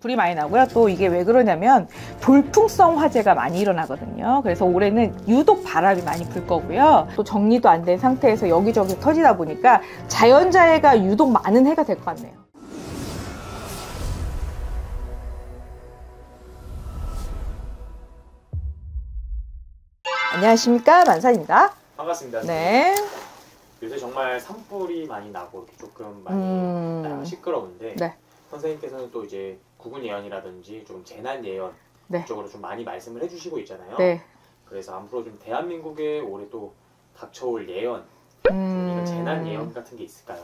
불이 많이 나고요. 또 이게 왜 그러냐면 돌풍성 화재가 많이 일어나거든요. 그래서 올해는 유독 바람이 많이 불 거고요. 또 정리도 안 된 상태에서 여기저기 터지다 보니까 자연재해가 유독 많은 해가 될 것 같네요. 안녕하십니까, 만산입니다. 반갑습니다. 네. 요새 정말 산불이 많이 나고 이렇게 조금 많이 시끄러운데 네. 선생님께서는 또 이제 구군 예언이라든지 좀 재난 예언 네. 쪽으로 좀 많이 말씀을 해주시고 있잖아요. 네. 그래서 앞으로 좀 대한민국에 올해 또 닥쳐올 예언, 이런 재난 예언 같은 게 있을까요?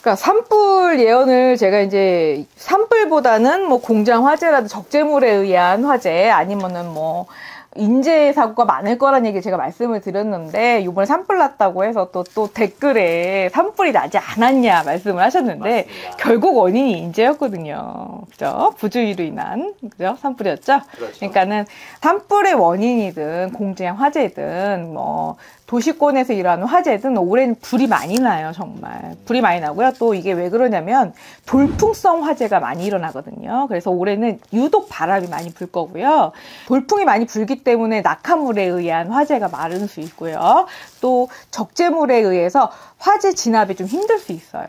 그러니까 산불 예언을 제가 이제 산불보다는 뭐 공장 화재라든지 적재물에 의한 화재 아니면은 뭐 인재 사고가 많을 거란 얘기 제가 말씀을 드렸는데 이번에 산불 났다고 해서 또 댓글에 산불이 나지 않았냐 말씀을 하셨는데 맞습니다. 결국 원인이 인재였거든요. 그죠? 부주의로 인한 그죠? 산불이었죠. 그렇죠. 그러니까는 산불의 원인이든 공장 화재든 뭐 도시권에서 일어나는 화재든 올해는 불이 많이 나요. 정말 불이 많이 나고요. 또 이게 왜 그러냐면 돌풍성 화재가 많이 일어나거든요. 그래서 올해는 유독 바람이 많이 불 거고요. 돌풍이 많이 불기 때문에 낙하물에 의한 화재가 많을 수 있고요. 또 적재물에 의해서 화재 진압이 좀 힘들 수 있어요.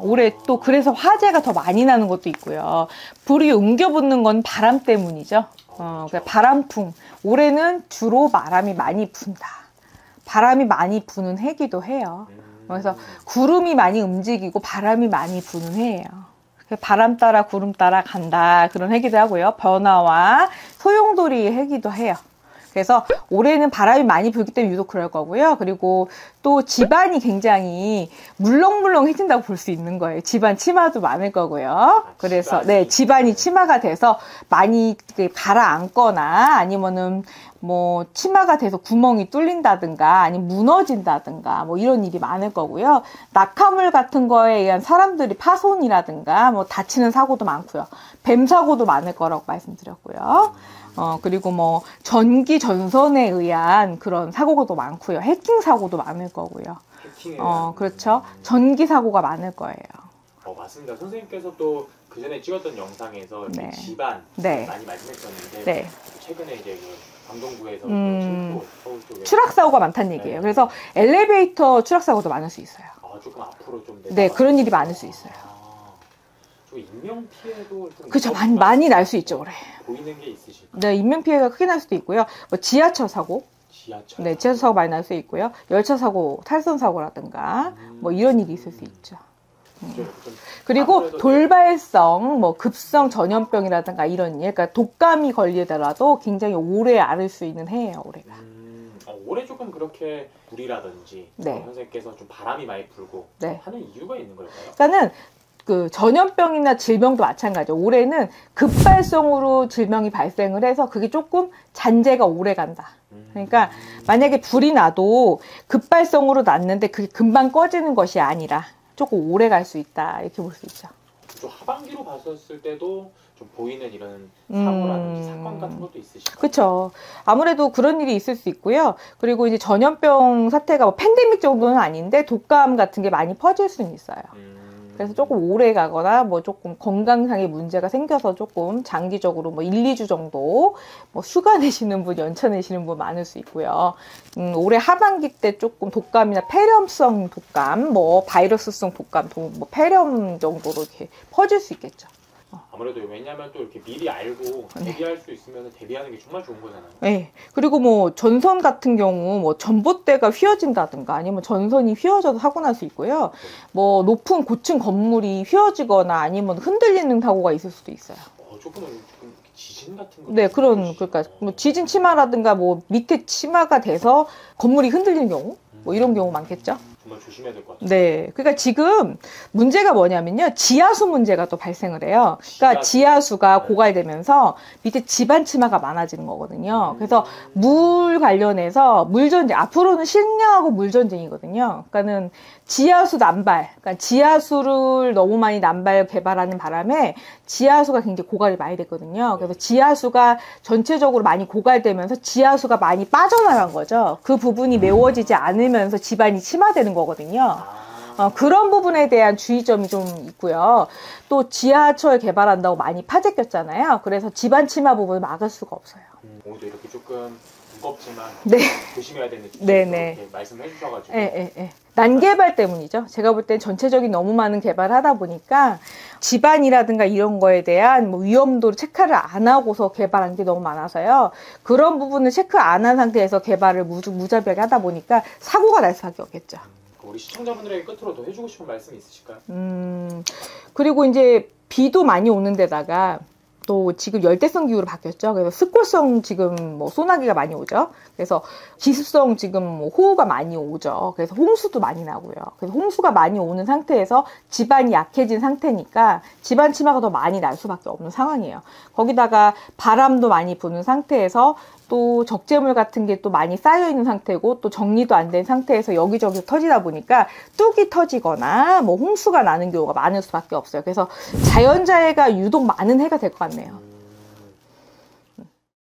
올해 또 그래서 화재가 더 많이 나는 것도 있고요. 불이 옮겨붙는 건 바람 때문이죠. 그러니까 바람풍. 올해는 주로 바람이 많이 분다. 바람이 많이 부는 해기도 해요. 그래서 구름이 많이 움직이고 바람이 많이 부는 해예요. 바람 따라 구름 따라 간다 그런 해기도 하고요. 변화와 소용돌이 해기도 해요. 그래서 올해는 바람이 많이 불기 때문에 유독 그럴 거고요. 그리고 또 집안이 굉장히 물렁물렁해진다고 볼 수 있는 거예요. 집안 치마도 많을 거고요. 그래서 네, 집안이 치마가 돼서 많이 가라앉거나 아니면은 뭐 치마가 돼서 구멍이 뚫린다든가 아니면 무너진다든가 뭐 이런 일이 많을 거고요. 낙하물 같은 거에 의한 사람들이 파손이라든가 뭐 다치는 사고도 많고요. 뱀 사고도 많을 거라고 말씀드렸고요. 그리고 뭐 전기 전선에 의한 그런 사고가 더 많고요. 해킹 사고도 많을 거고요. 그렇죠. 전기 사고가 많을 거예요. 맞습니다. 선생님께서 또 그 전에 찍었던 영상에서 네. 집안 네. 많이 말씀했었는데 네. 최근에 이제 강동구에서 서울 쪽에 추락 사고가 많다는 얘기예요. 네. 그래서 엘리베이터 추락 사고도 많을 수 있어요. 조금 앞으로 좀 네, 그런 일이 많을 수 있어요. 좀 인명 피해도 그렇죠. 많이 날 수 있죠, 올해. 보이는 게 있으실까요? 네, 인명 피해가 크게 날 수도 있고요. 뭐 지하철 사고, 네, 지하철 사고 많이 날 수 있고요. 열차 사고, 탈선 사고라든가 뭐 이런 일이 있을 수 있죠. 그리고 돌발성, 뭐 급성 전염병이라든가 이런 일, 그러니까 독감이 걸리더라도 굉장히 오래 앓을 수 있는 해예요, 올해가. 올해 조금 그렇게 불이라든지 네. 선생님께서 좀 바람이 많이 불고 네. 하는 이유가 있는 걸까요? 그러니까는 그 전염병이나 질병도 마찬가지죠. 올해는 급발성으로 질병이 발생을 해서 그게 조금 잔재가 오래 간다. 그러니까 만약에 불이 나도 급발성으로 났는데 그게 금방 꺼지는 것이 아니라 조금 오래 갈 수 있다. 이렇게 볼 수 있죠. 좀 하반기로 봤었을 때도 좀 보이는 이런 사고라든지 사건 같은 것도 있으실까요? 그렇죠. 아무래도 그런 일이 있을 수 있고요. 그리고 이제 전염병 사태가 뭐 팬데믹 정도는 아닌데 독감 같은 게 많이 퍼질 수는 있어요. 그래서 조금 오래 가거나 뭐 조금 건강상의 문제가 생겨서 조금 장기적으로 뭐 1, 2주 정도 뭐 휴가 내시는 분, 연차 내시는 분 많을 수 있고요. 올해 하반기 때 조금 독감이나 폐렴성 독감, 뭐 바이러스성 독감, 뭐 폐렴 정도로 이렇게 퍼질 수 있겠죠. 아무래도 왜냐하면 또 이렇게 미리 알고 대비할 수 있으면 대비하는 게 정말 좋은 거잖아요. 네. 그리고 뭐 전선 같은 경우 뭐 전봇대가 휘어진다든가 아니면 전선이 휘어져서 사고 날 수 있고요. 뭐 높은 고층 건물이 휘어지거나 아니면 흔들리는 사고가 있을 수도 있어요. 조금 지진 같은 거. 네, 그러니까 뭐 지진 치마라든가 뭐 밑에 치마가 돼서 건물이 흔들리는 경우, 뭐 이런 경우 많겠죠. 정말 조심해야 될 것 같아요. 네. 그러니까 지금 문제가 뭐냐면요. 지하수 문제가 또 발생을 해요. 그러니까 지하수가 고갈되면서 밑에 집안 치마가 많아지는 거거든요. 그래서 물 관련해서 물 전쟁, 앞으로는 식량하고 물 전쟁이거든요. 그러니까는 지하수 난발, 그러니까 지하수를 너무 많이 난발 개발하는 바람에 지하수가 굉장히 고갈이 많이 됐거든요. 그래서 지하수가 전체적으로 많이 고갈되면서 지하수가 많이 빠져나간 거죠. 그 부분이 메워지지 않으면서 집안이 침하되는 거거든요. 그런 부분에 대한 주의점이 좀 있고요. 또 지하철 개발한다고 많이 파재 꼈잖아요. 그래서 집안 침하 부분을 막을 수가 없어요. 오늘도 이렇게 조금 무겁지만 네. 조심해야 되는 주제로 네네. 이렇게 말씀해 주셔가지고 난개발 때문이죠. 제가 볼 땐 전체적인 너무 많은 개발을 하다 보니까 집안이라든가 이런 거에 대한 뭐 위험도를 체크를 안 하고서 개발한 게 너무 많아서요. 그런 부분을 체크 안 한 상태에서 개발을 무자비하게 하다 보니까 사고가 날 수밖에 없겠죠. 우리 시청자분들에게 끝으로 더 해주고 싶은 말씀 있으실까요? 그리고 이제 비도 많이 오는 데다가 또 지금 열대성 기후로 바뀌었죠. 그래서 습골성 지금 뭐 소나기가 많이 오죠. 그래서 기습성 지금 뭐 호우가 많이 오죠. 그래서 홍수도 많이 나고요. 그래서 홍수가 많이 오는 상태에서 집안이 약해진 상태니까 집안 침하가 더 많이 날 수밖에 없는 상황이에요. 거기다가 바람도 많이 부는 상태에서 또 적재물 같은 게 또 많이 쌓여 있는 상태고 또 정리도 안 된 상태에서 여기저기 터지다 보니까 뚝이 터지거나 뭐 홍수가 나는 경우가 많을 수밖에 없어요. 그래서 자연재해가 유독 많은 해가 될 것 같네요.